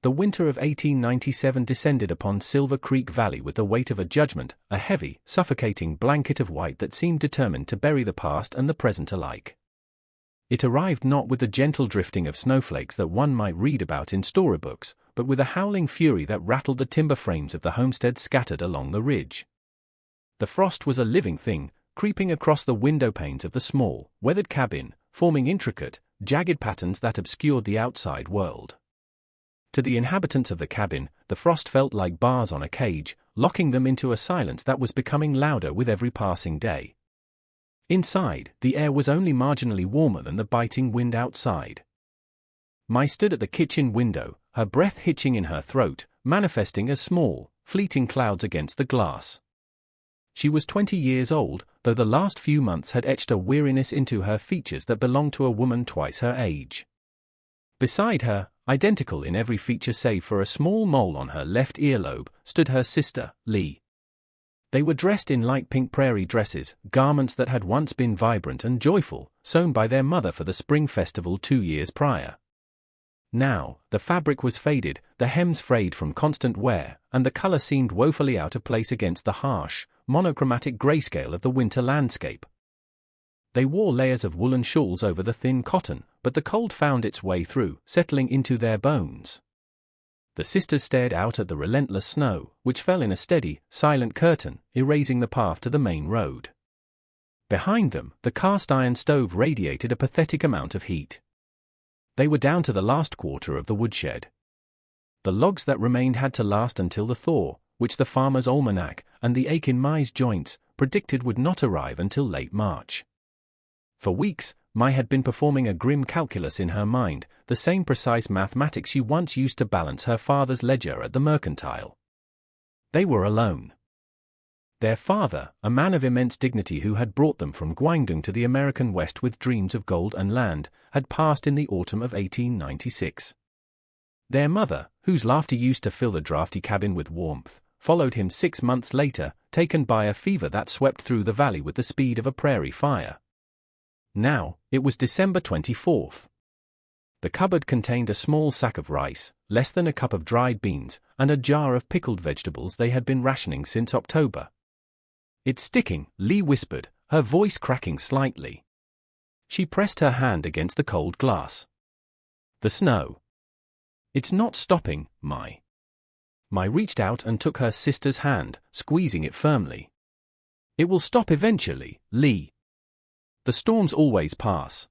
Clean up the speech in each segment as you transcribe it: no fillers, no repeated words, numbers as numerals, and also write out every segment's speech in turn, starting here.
The winter of 1897 descended upon Silver Creek Valley with the weight of a judgment, a heavy, suffocating blanket of white that seemed determined to bury the past and the present alike. It arrived not with the gentle drifting of snowflakes that one might read about in storybooks, but with a howling fury that rattled the timber frames of the homesteads scattered along the ridge. The frost was a living thing, creeping across the window panes of the small, weathered cabin, forming intricate, jagged patterns that obscured the outside world. To the inhabitants of the cabin, the frost felt like bars on a cage, locking them into a silence that was becoming louder with every passing day. Inside, the air was only marginally warmer than the biting wind outside. Mai stood at the kitchen window, her breath hitching in her throat, manifesting as small, fleeting clouds against the glass. She was 20 years old, though the last few months had etched a weariness into her features that belonged to a woman twice her age. Beside her, identical in every feature save for a small mole on her left earlobe, stood her sister, Lee. They were dressed in light pink prairie dresses, garments that had once been vibrant and joyful, sewn by their mother for the spring festival 2 years prior. Now, the fabric was faded, the hems frayed from constant wear, and the color seemed woefully out of place against the harsh, monochromatic grayscale of the winter landscape. They wore layers of woolen shawls over the thin cotton, but the cold found its way through, settling into their bones. The sisters stared out at the relentless snow, which fell in a steady, silent curtain, erasing the path to the main road. Behind them, the cast-iron stove radiated a pathetic amount of heat. They were down to the last quarter of the woodshed. The logs that remained had to last until the thaw, which the farmer's almanac, and the ache in Mai's joints, predicted would not arrive until late March. For weeks, Mai had been performing a grim calculus in her mind, the same precise mathematics she once used to balance her father's ledger at the mercantile. They were alone. Their father, a man of immense dignity who had brought them from Guangdong to the American West with dreams of gold and land, had passed in the autumn of 1896. Their mother, whose laughter used to fill the drafty cabin with warmth, followed him 6 months later, taken by a fever that swept through the valley with the speed of a prairie fire. Now, it was December 24th. The cupboard contained a small sack of rice, less than a cup of dried beans, and a jar of pickled vegetables they had been rationing since October. "It's sticking," Lee whispered, her voice cracking slightly. She pressed her hand against the cold glass. "The snow." "It's not stopping, Mai." Mai reached out and took her sister's hand, squeezing it firmly. "It will stop eventually, Lee. The storms always pass."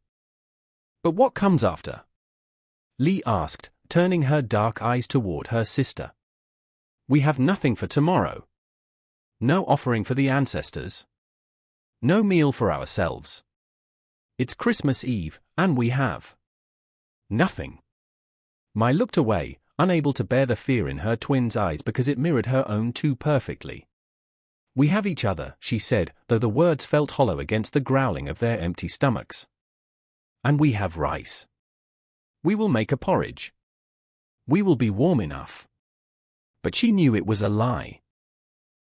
"But what comes after?" Lee asked, turning her dark eyes toward her sister. "We have nothing for tomorrow. No offering for the ancestors. No meal for ourselves. It's Christmas Eve, and we have nothing." Mai looked away, unable to bear the fear in her twin's eyes because it mirrored her own too perfectly. "We have each other," she said, though the words felt hollow against the growling of their empty stomachs. "And we have rice. We will make a porridge. We will be warm enough." But she knew it was a lie.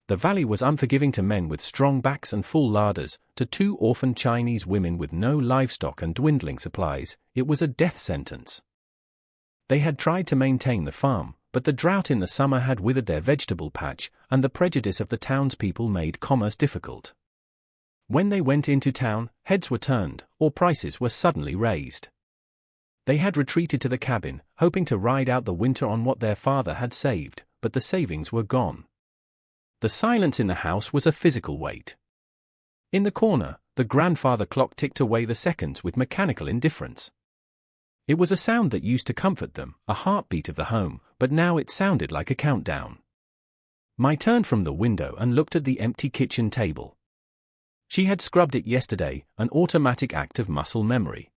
The valley was unforgiving to men with strong backs and full larders. To 2 orphaned Chinese women with no livestock and dwindling supplies, it was a death sentence. They had tried to maintain the farm, but the drought in the summer had withered their vegetable patch, and the prejudice of the townspeople made commerce difficult. When they went into town, heads were turned, or prices were suddenly raised. They had retreated to the cabin, hoping to ride out the winter on what their father had saved, but the savings were gone. The silence in the house was a physical weight. In the corner, the grandfather clock ticked away the seconds with mechanical indifference. It was a sound that used to comfort them, a heartbeat of the home, but now it sounded like a countdown. Mai turned from the window and looked at the empty kitchen table. She had scrubbed it yesterday, an automatic act of muscle memory.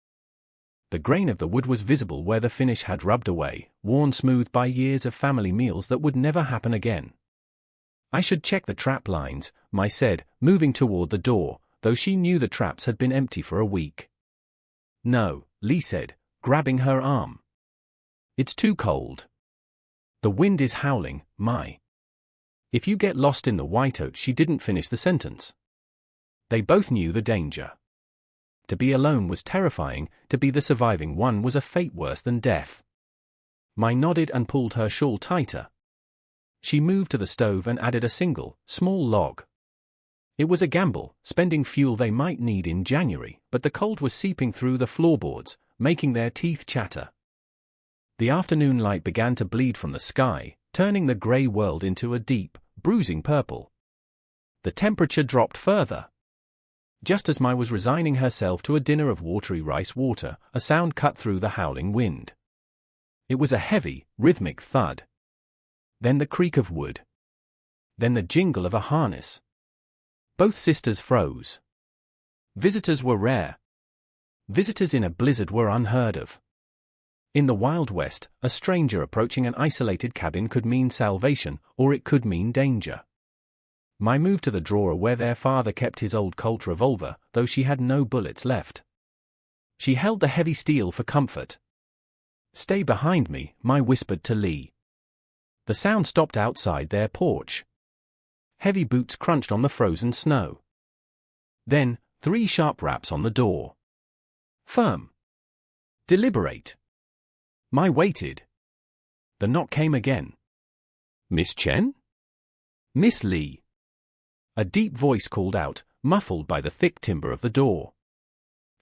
The grain of the wood was visible where the finish had rubbed away, worn smooth by years of family meals that would never happen again. "I should check the trap lines," Mai said, moving toward the door, though she knew the traps had been empty for a week. "No," Lee said, grabbing her arm. "It's too cold. The wind is howling, Mai. If you get lost in the whiteout." She didn't finish the sentence. They both knew the danger. To be alone was terrifying, to be the surviving one was a fate worse than death. My nodded and pulled her shawl tighter. She moved to the stove and added a single, small log. It was a gamble, spending fuel they might need in January, but the cold was seeping through the floorboards, making their teeth chatter. The afternoon light began to bleed from the sky, turning the grey world into a deep, bruising purple. The temperature dropped further. Just as Mai was resigning herself to a dinner of watery rice water, a sound cut through the howling wind. It was a heavy, rhythmic thud. Then the creak of wood. Then the jingle of a harness. Both sisters froze. Visitors were rare. Visitors in a blizzard were unheard of. In the Wild West, a stranger approaching an isolated cabin could mean salvation, or it could mean danger. Mai moved to the drawer where their father kept his old Colt revolver, though she had no bullets left. She held the heavy steel for comfort. "Stay behind me," Mai whispered to Lee. The sound stopped outside their porch. Heavy boots crunched on the frozen snow. Then, 3 sharp raps on the door. Firm. Deliberate. Mai waited. The knock came again. "Miss Chen?" "Miss Lee." A deep voice called out, muffled by the thick timber of the door.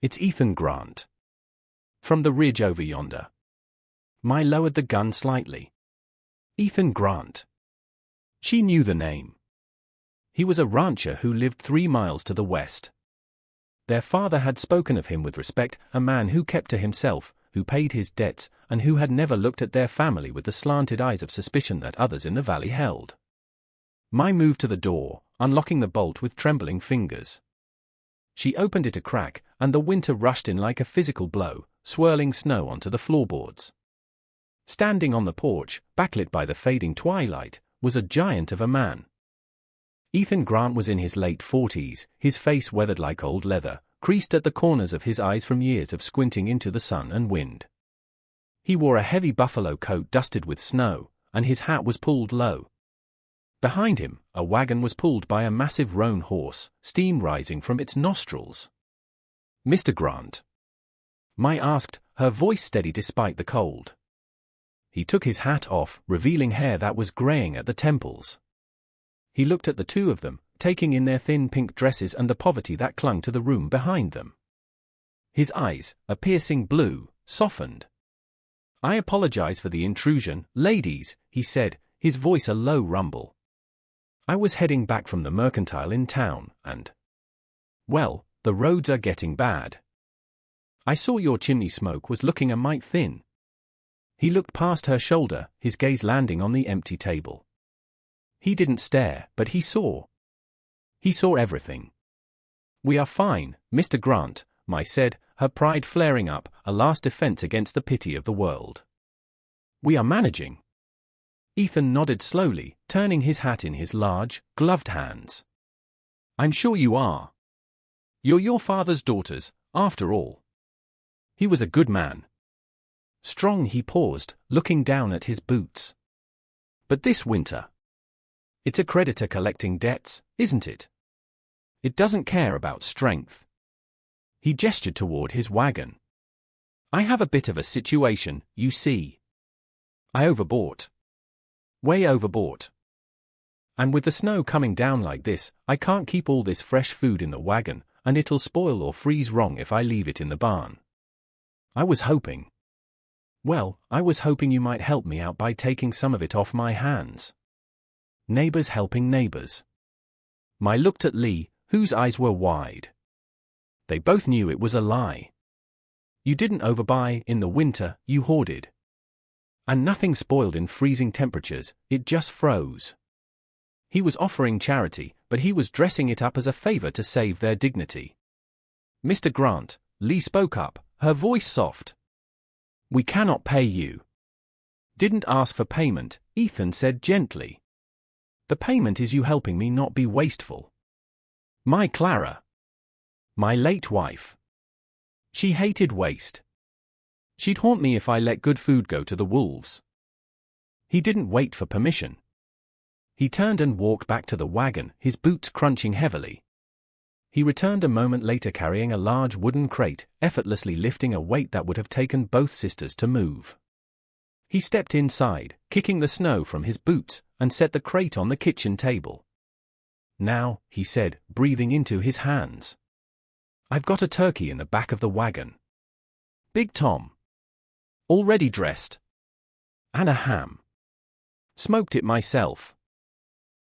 "It's Ethan Grant. From the ridge over yonder." Mai lowered the gun slightly. Ethan Grant. She knew the name. He was a rancher who lived 3 miles to the west. Their father had spoken of him with respect, a man who kept to himself, who paid his debts, and who had never looked at their family with the slanted eyes of suspicion that others in the valley held. Mai moved to the door, unlocking the bolt with trembling fingers. She opened it a crack, and the winter rushed in like a physical blow, swirling snow onto the floorboards. Standing on the porch, backlit by the fading twilight, was a giant of a man. Ethan Grant was in his late 40s, his face weathered like old leather, creased at the corners of his eyes from years of squinting into the sun and wind. He wore a heavy buffalo coat dusted with snow, and his hat was pulled low. Behind him, a wagon was pulled by a massive roan horse, steam rising from its nostrils. "Mr. Grant?" Mai asked, her voice steady despite the cold. He took his hat off, revealing hair that was graying at the temples. He looked at the two of them, taking in their thin pink dresses and the poverty that clung to the room behind them. His eyes, a piercing blue, softened. "I apologize for the intrusion, ladies," he said, his voice a low rumble. "I was heading back from the mercantile in town, and... well, the roads are getting bad. I saw your chimney smoke was looking a mite thin." He looked past her shoulder, his gaze landing on the empty table. He didn't stare, but he saw. He saw everything. "We are fine, Mr. Grant," Mai said, her pride flaring up, a last defense against the pity of the world. "We are managing." Ethan nodded slowly, turning his hat in his large, gloved hands. "I'm sure you are. You're your father's daughters, after all." He was a good man. Strong. He paused, looking down at his boots. "But this winter. It's a creditor collecting debts, isn't it? It doesn't care about strength." He gestured toward his wagon. "I have a bit of a situation, you see. I overbought. Way overbought. And with the snow coming down like this, I can't keep all this fresh food in the wagon, and it'll spoil or freeze wrong if I leave it in the barn. I was hoping you might help me out by taking some of it off my hands." Neighbors helping neighbors. Mai looked at Lee, whose eyes were wide. They both knew it was a lie. You didn't overbuy in the winter, you hoarded. And nothing spoiled in freezing temperatures, it just froze. He was offering charity, but he was dressing it up as a favor to save their dignity. "Mr. Grant," Lee spoke up, her voice soft. "We cannot pay you." "Didn't ask for payment," Ethan said gently. "The payment is you helping me not be wasteful. My Clara. My late wife. She hated waste. She'd haunt me if I let good food go to the wolves." He didn't wait for permission. He turned and walked back to the wagon, his boots crunching heavily. He returned a moment later carrying a large wooden crate, effortlessly lifting a weight that would have taken both sisters to move. He stepped inside, kicking the snow from his boots, and set the crate on the kitchen table. "Now," he said, breathing into his hands. "I've got a turkey in the back of the wagon. Big Tom. Already dressed. And a ham. Smoked it myself."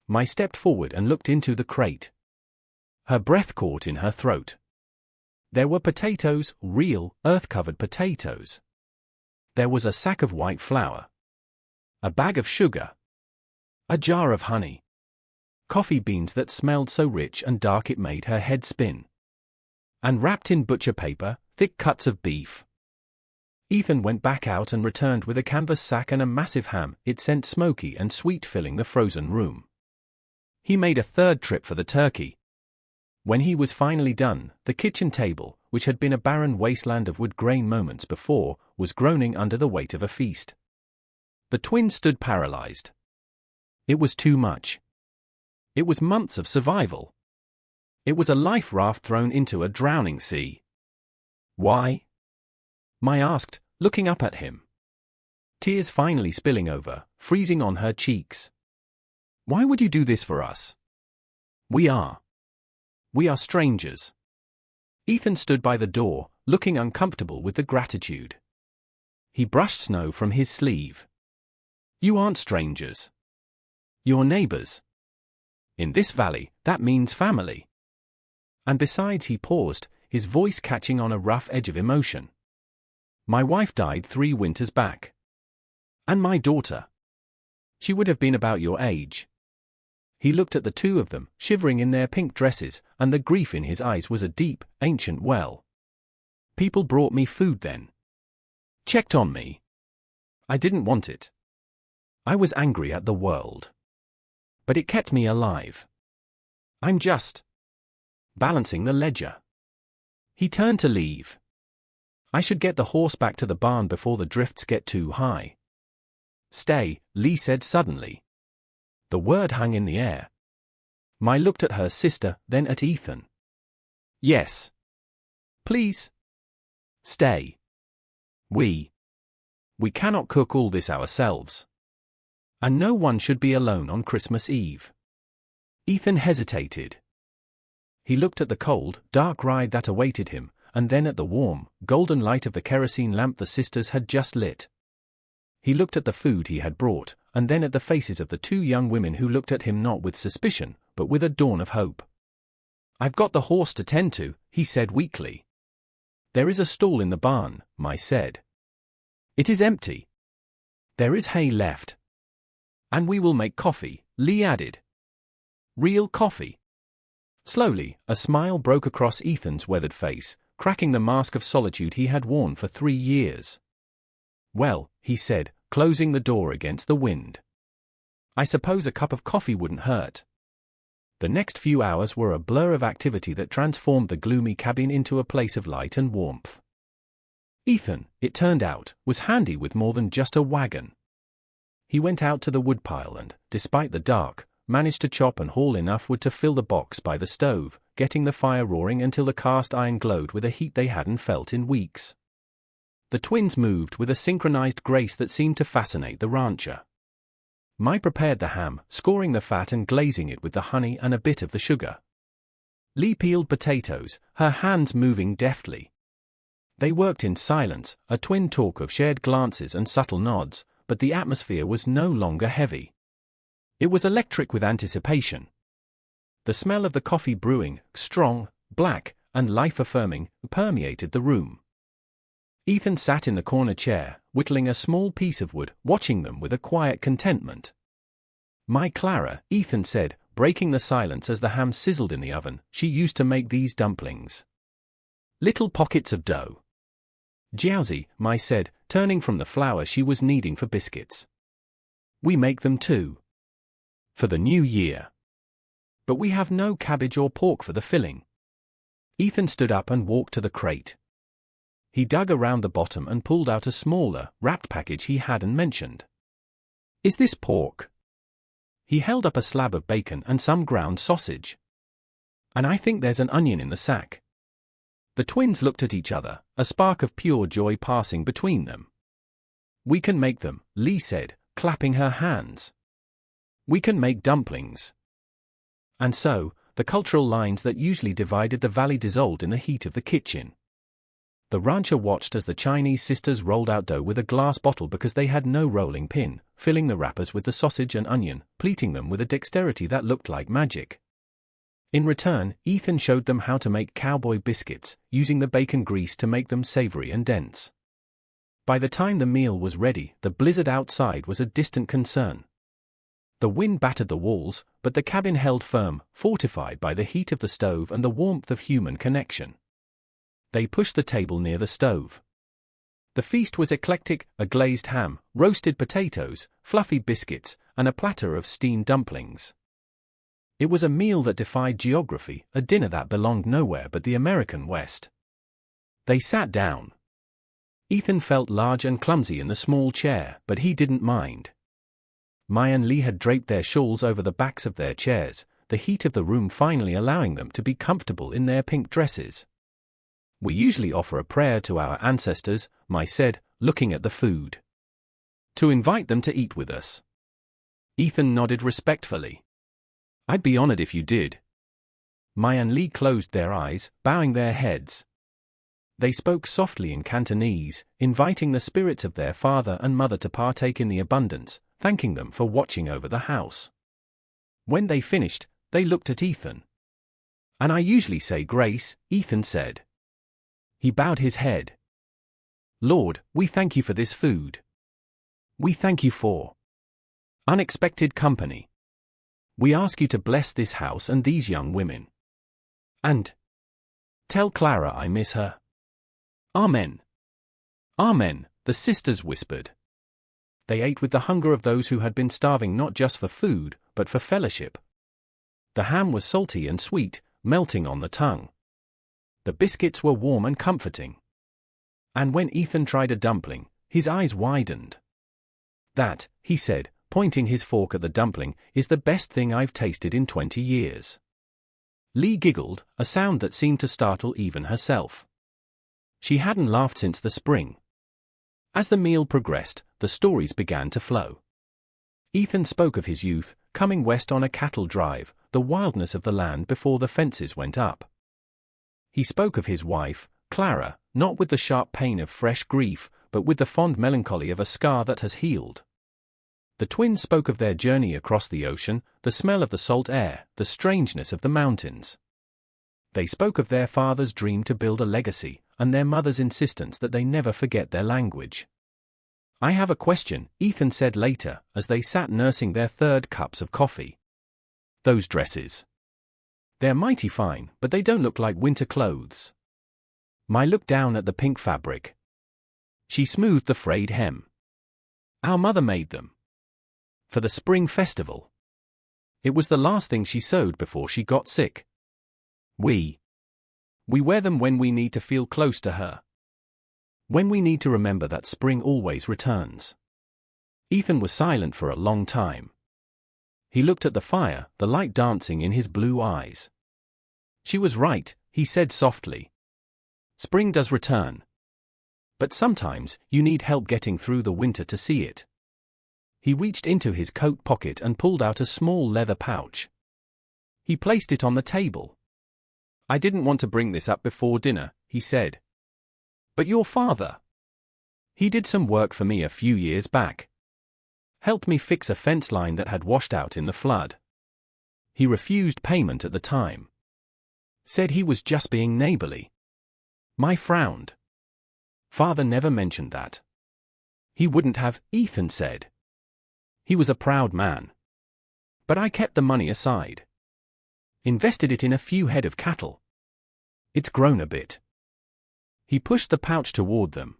I stepped forward and looked into the crate. Her breath caught in her throat. There were potatoes, real, earth-covered potatoes. There was a sack of white flour. A bag of sugar. A jar of honey. Coffee beans that smelled so rich and dark it made her head spin. And wrapped in butcher paper, thick cuts of beef. Ethan went back out and returned with a canvas sack and a massive ham, its scent smoky and sweet filling the frozen room. He made a third trip for the turkey. When he was finally done, the kitchen table, which had been a barren wasteland of wood grain moments before, was groaning under the weight of a feast. The twins stood paralyzed. It was too much. It was months of survival. It was a life raft thrown into a drowning sea. "Why?" I asked, looking up at him. Tears finally spilling over, freezing on her cheeks. "Why would you do this for us? We are strangers." Ethan stood by the door, looking uncomfortable with the gratitude. He brushed snow from his sleeve. "You aren't strangers. You're neighbors. In this valley, that means family." And besides, he paused, his voice catching on a rough edge of emotion. "My wife died 3 winters back. And my daughter. She would have been about your age." He looked at the two of them, shivering in their pink dresses, and the grief in his eyes was a deep, ancient well. "People brought me food then. Checked on me. I didn't want it. I was angry at the world. But it kept me alive. I'm just balancing the ledger." He turned to leave. "I should get the horse back to the barn before the drifts get too high." "Stay," Lee said suddenly. The word hung in the air. I looked at her sister, then at Ethan. "Yes. Please. Stay. We cannot cook all this ourselves. And no one should be alone on Christmas Eve." Ethan hesitated. He looked at the cold, dark ride that awaited him, and then at the warm, golden light of the kerosene lamp the sisters had just lit. He looked at the food he had brought, and then at the faces of the 2 young women who looked at him not with suspicion, but with a dawn of hope. "I've got the horse to tend to," he said weakly. "There is a stall in the barn," I said. "It is empty. There is hay left. And we will make coffee," Lee added. "Real coffee." Slowly, a smile broke across Ethan's weathered face, cracking the mask of solitude he had worn for 3 years. "Well," he said, closing the door against the wind. "I suppose a cup of coffee wouldn't hurt." The next few hours were a blur of activity that transformed the gloomy cabin into a place of light and warmth. Ethan, it turned out, was handy with more than just a wagon. He went out to the woodpile and, despite the dark, managed to chop and haul enough wood to fill the box by the stove, getting the fire roaring until the cast iron glowed with a heat they hadn't felt in weeks. The twins moved with a synchronized grace that seemed to fascinate the rancher. I prepared the ham, scoring the fat and glazing it with the honey and a bit of the sugar. Lee peeled potatoes, her hands moving deftly. They worked in silence, a twin talk of shared glances and subtle nods, but the atmosphere was no longer heavy. It was electric with anticipation. The smell of the coffee brewing, strong, black, and life-affirming, permeated the room. Ethan sat in the corner chair, whittling a small piece of wood, watching them with a quiet contentment. "My Clara," Ethan said, breaking the silence as the ham sizzled in the oven, "she used to make these dumplings. Little pockets of dough." "Jiaozi," I said, turning from the flour she was kneading for biscuits. "We make them too. For the new year. But we have no cabbage or pork for the filling." Ethan stood up and walked to the crate. He dug around the bottom and pulled out a smaller, wrapped package he hadn't mentioned. "Is this pork?" He held up a slab of bacon and some ground sausage. "And I think there's an onion in the sack." The twins looked at each other, a spark of pure joy passing between them. We can make them, Lee said, clapping her hands. We can make dumplings. And so, the cultural lines that usually divided the valley dissolved in the heat of the kitchen. The rancher watched as the Chinese sisters rolled out dough with a glass bottle because they had no rolling pin, filling the wrappers with the sausage and onion, pleating them with a dexterity that looked like magic. In return, Ethan showed them how to make cowboy biscuits, using the bacon grease to make them savory and dense. By the time the meal was ready, the blizzard outside was a distant concern. The wind battered the walls, but the cabin held firm, fortified by the heat of the stove and the warmth of human connection. They pushed the table near the stove. The feast was eclectic: a glazed ham, roasted potatoes, fluffy biscuits, and a platter of steamed dumplings. It was a meal that defied geography, a dinner that belonged nowhere but the American West. They sat down. Ethan felt large and clumsy in the small chair, but he didn't mind. Mai and Lee had draped their shawls over the backs of their chairs, the heat of the room finally allowing them to be comfortable in their pink dresses. We usually offer a prayer to our ancestors, Mai said, looking at the food. To invite them to eat with us. Ethan nodded respectfully. I'd be honored if you did. Mai and Lee closed their eyes, bowing their heads. They spoke softly in Cantonese, inviting the spirits of their father and mother to partake in the abundance, thanking them for watching over the house. When they finished, they looked at Ethan. And I usually say grace, Ethan said. He bowed his head. Lord, we thank you for this food. We thank you for unexpected company. We ask you to bless this house and these young women. And tell Clara I miss her. Amen. Amen, the sisters whispered. They ate with the hunger of those who had been starving not just for food, but for fellowship. The ham was salty and sweet, melting on the tongue. The biscuits were warm and comforting. And when Ethan tried a dumpling, his eyes widened. That, he said, pointing his fork at the dumpling, is the best thing I've tasted in 20 years. Lee giggled, a sound that seemed to startle even herself. She hadn't laughed since the spring. As the meal progressed, the stories began to flow. Ethan spoke of his youth, coming west on a cattle drive, the wildness of the land before the fences went up. He spoke of his wife, Clara, not with the sharp pain of fresh grief, but with the fond melancholy of a scar that has healed. The twins spoke of their journey across the ocean, the smell of the salt air, the strangeness of the mountains. They spoke of their father's dream to build a legacy, and their mother's insistence that they never forget their language. I have a question, Ethan said later, as they sat nursing their third cups of coffee. Those dresses. They're mighty fine, but they don't look like winter clothes. Mai looked down at the pink fabric. She smoothed the frayed hem. Our mother made them. For the spring festival. It was the last thing she sewed before she got sick. We wear them when we need to feel close to her. When we need to remember that spring always returns. Ethan was silent for a long time. He looked at the fire, the light dancing in his blue eyes. She was right, he said softly. Spring does return. But sometimes, you need help getting through the winter to see it. He reached into his coat pocket and pulled out a small leather pouch. He placed it on the table. I didn't want to bring this up before dinner, he said. But your father. He did some work for me a few years back. Helped me fix a fence line that had washed out in the flood. He refused payment at the time. Said he was just being neighborly. Mai frowned. Father never mentioned that. He wouldn't have, Ethan said. He was a proud man. But I kept the money aside. Invested it in a few head of cattle. It's grown a bit. He pushed the pouch toward them.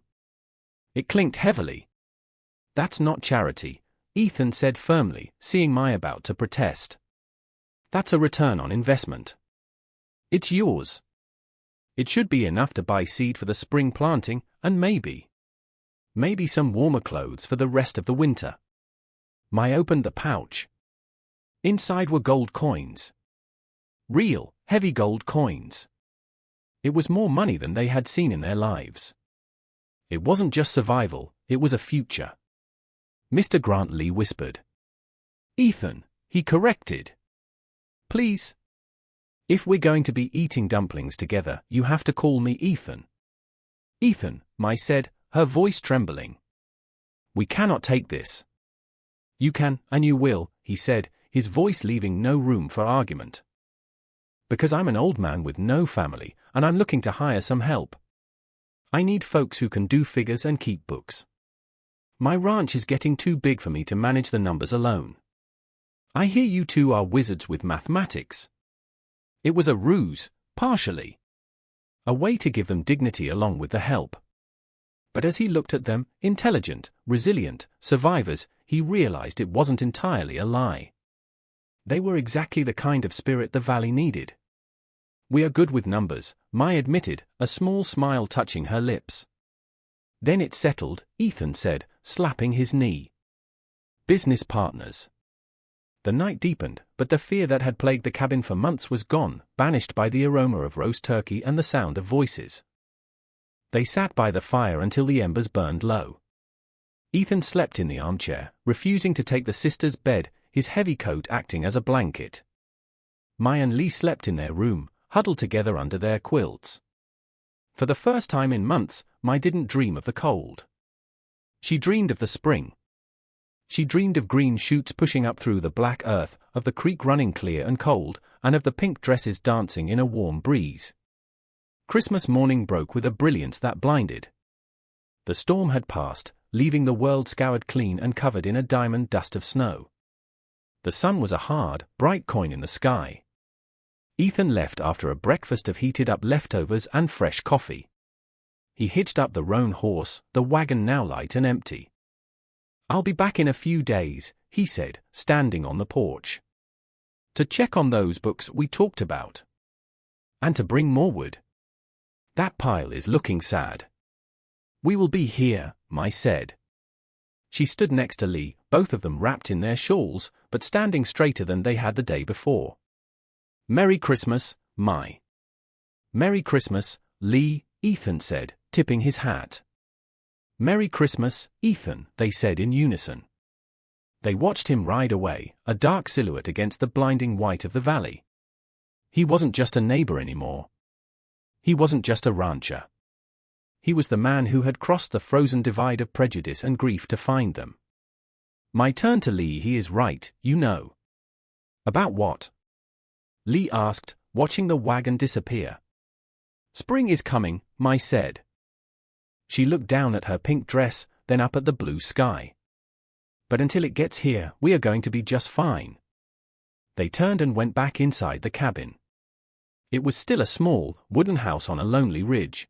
It clinked heavily. That's not charity, Ethan said firmly, seeing Mai about to protest. That's a return on investment. It's yours. It should be enough to buy seed for the spring planting, and maybe some warmer clothes for the rest of the winter. Mai opened the pouch. Inside were gold coins. Real, heavy gold coins. It was more money than they had seen in their lives. It wasn't just survival, it was a future. Mr. Grantley whispered. Ethan, he corrected. Please. If we're going to be eating dumplings together, you have to call me Ethan. Ethan, Mai said, her voice trembling. We cannot take this. You can, and you will, he said, his voice leaving no room for argument. Because I'm an old man with no family, and I'm looking to hire some help. I need folks who can do figures and keep books. My ranch is getting too big for me to manage the numbers alone. I hear you two are wizards with mathematics. It was a ruse, partially. A way to give them dignity along with the help. But as he looked at them, intelligent, resilient, survivors, he realized it wasn't entirely a lie. They were exactly the kind of spirit the valley needed. We are good with numbers, Mai admitted, a small smile touching her lips. Then it settled, Ethan said, slapping his knee. Business partners. The night deepened, but the fear that had plagued the cabin for months was gone, banished by the aroma of roast turkey and the sound of voices. They sat by the fire until the embers burned low. Ethan slept in the armchair, refusing to take the sisters' bed, his heavy coat acting as a blanket. Mai and Lee slept in their room, huddled together under their quilts. For the first time in months, Mai didn't dream of the cold. She dreamed of the spring. She dreamed of green shoots pushing up through the black earth, of the creek running clear and cold, and of the pink dresses dancing in a warm breeze. Christmas morning broke with a brilliance that blinded. The storm had passed, leaving the world scoured clean and covered in a diamond dust of snow. The sun was a hard, bright coin in the sky. Ethan left after a breakfast of heated-up leftovers and fresh coffee. He hitched up the roan horse, the wagon now light and empty. I'll be back in a few days, he said, standing on the porch. To check on those books we talked about. And to bring more wood. That pile is looking sad. We will be here, Mai said. She stood next to Lee, both of them wrapped in their shawls, but standing straighter than they had the day before. Merry Christmas, Mai. Merry Christmas, Lee, Ethan said, tipping his hat. Merry Christmas, Ethan, they said in unison. They watched him ride away, a dark silhouette against the blinding white of the valley. He wasn't just a neighbor anymore. He wasn't just a rancher. He was the man who had crossed the frozen divide of prejudice and grief to find them. My turn to Lee, he is right, you know. About what? Lee asked, watching the wagon disappear. Spring is coming, Mai said. She looked down at her pink dress, then up at the blue sky. But until it gets here, we are going to be just fine. They turned and went back inside the cabin. It was still a small, wooden house on a lonely ridge.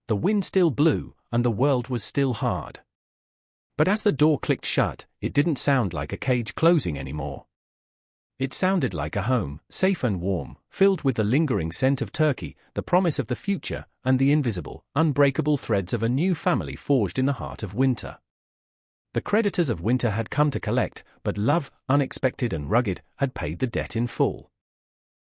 The wind still blew, and the world was still hard. But as the door clicked shut, it didn't sound like a cage closing anymore. It sounded like a home, safe and warm, filled with the lingering scent of turkey, the promise of the future, and the invisible, unbreakable threads of a new family forged in the heart of winter. The creditors of winter had come to collect, but love, unexpected and rugged, had paid the debt in full.